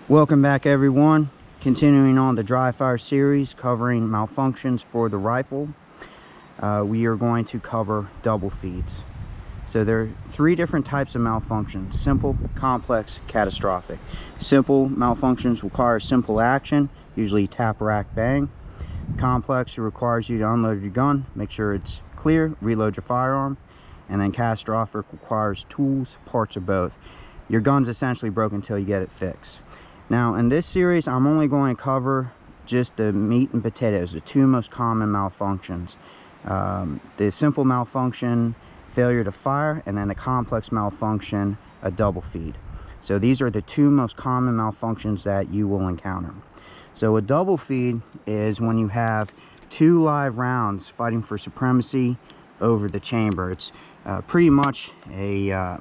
Welcome back, everyone. Continuing on the Dryfire series covering malfunctions for the rifle, we are going to cover double feeds. So there are three different types of malfunctions: simple, complex, catastrophic. Simple malfunctions require simple action, usually tap, rack, bang. Complex requires you to unload your gun, make sure it's clear, reload your firearm. And then catastrophic requires tools, parts, or both. Your gun's essentially broken until you get it fixed. Now in this series, I'm only going to cover just the meat and potatoes, the two most common malfunctions. The simple malfunction, failure to fire, and then the complex malfunction, a double feed. So these are the two most common malfunctions that you will encounter. So a double feed is when you have two live rounds fighting for supremacy over the chamber. It's pretty much a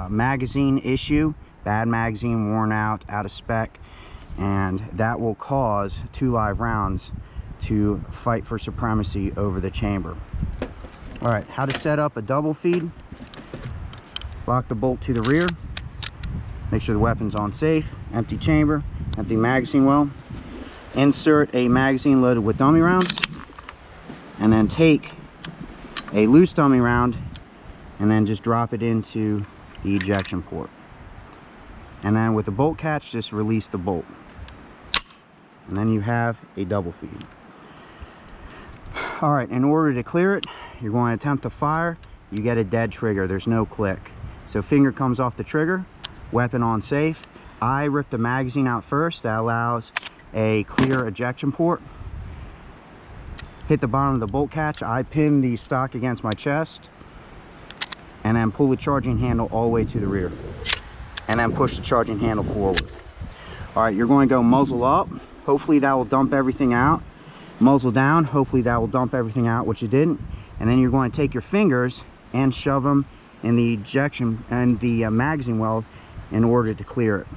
magazine issue. Bad magazine, worn out of spec, and that will cause two live rounds to fight for supremacy over the chamber. All right, how to set up a double feed: lock the bolt to the rear, make sure the weapon's on safe, empty chamber, empty magazine well, insert a magazine loaded with dummy rounds, and then take a loose dummy round and then just drop it into the ejection port. And then with the bolt catch, just release the bolt. And then you have a double feed. All right, in order to clear it, you're going to attempt to fire. You get a dead trigger, there's no click. So finger comes off the trigger, weapon on safe. I rip the magazine out first. That allows a clear ejection port. Hit the bottom of the bolt catch. I pin the stock against my chest and then pull the charging handle all the way to the rear. And then push the charging handle forward. All right, you're going to go muzzle up. Hopefully that will dump everything out. Muzzle down. Hopefully that will dump everything out, which it didn't. And then you're going to take your fingers and shove them in the ejection and the magazine well in order to clear it.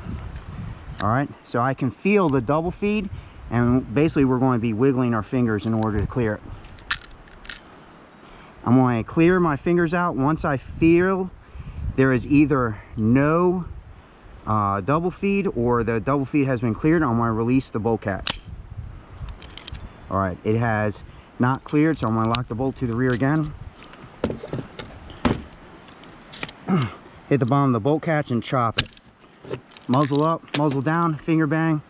All right, so I can feel the double feed, and basically we're going to be wiggling our fingers in order to clear it. I'm going to clear my fingers out. Once I feel there is either no double feed or the double feed has been cleared, I'm going to release the bolt catch. All right, it has not cleared, so I'm going to lock the bolt to the rear again. Hit the bottom of the bolt catch and chop it. Muzzle up, muzzle down, finger bang.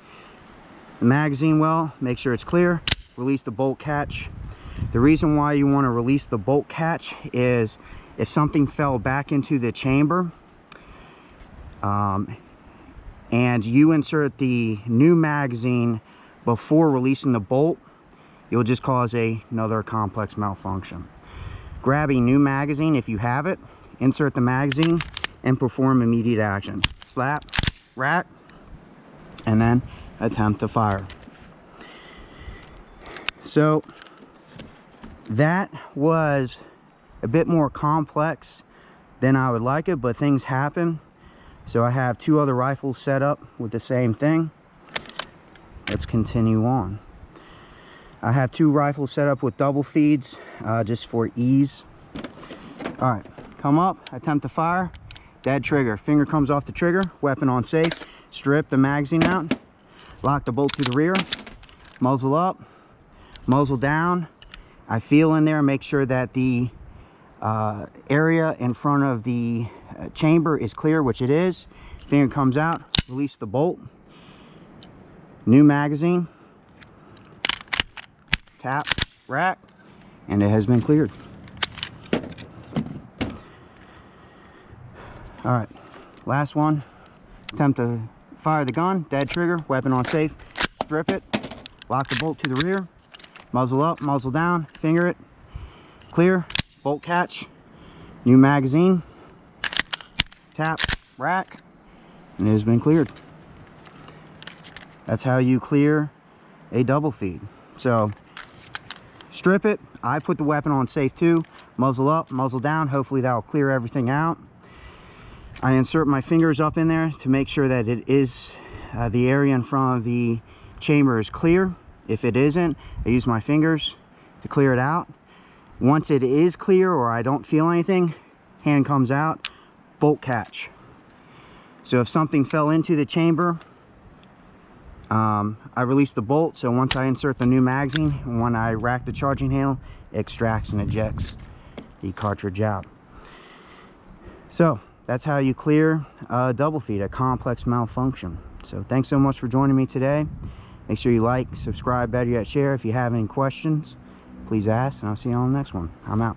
The magazine well, make sure it's clear. Release the bolt catch. The reason why you want to release the bolt catch is if something fell back into the chamber and you insert the new magazine before releasing the bolt, you'll just cause another complex malfunction. Grab a new magazine if you have it, insert the magazine, and perform immediate action. Slap, rack, and then attempt to fire. So that was a bit more complex than I would like it, but things happen. So I have two other rifles set up with the same thing. Let's continue on. I have two rifles set up with double feeds just for ease. All right, come up, attempt to fire, dead trigger. Finger comes off the trigger, weapon on safe. Strip the magazine out, lock the bolt to the rear, muzzle up, muzzle down. I feel in there, make sure that the area in front of the chamber is clear, which it is. Finger comes out, release the bolt. New magazine, tap, rack, and it has been cleared. All right, last one. Attempt to fire the gun, dead trigger, weapon on safe. Strip it, lock the bolt to the rear, muzzle up, muzzle down, finger it, clear, bolt catch, new magazine, tap, rack, and it has been cleared. That's how you clear a double feed. So strip it. I put the weapon on safe too. Muzzle up, muzzle down. Hopefully that will clear everything out. I insert my fingers up in there to make sure that it is the area in front of the chamber is clear. If it isn't, I use my fingers to clear it out. Once it is clear or I don't feel anything, hand comes out, bolt catch. So if something fell into the chamber, I released the bolt, so once I insert the new magazine and when I rack the charging handle, it extracts and ejects the cartridge out. So that's how you clear a double feed, a complex malfunction. So thanks so much for joining me today. Make sure you like, subscribe, better yet share. If you have any questions, please ask, and I'll see you on the next one. I'm out.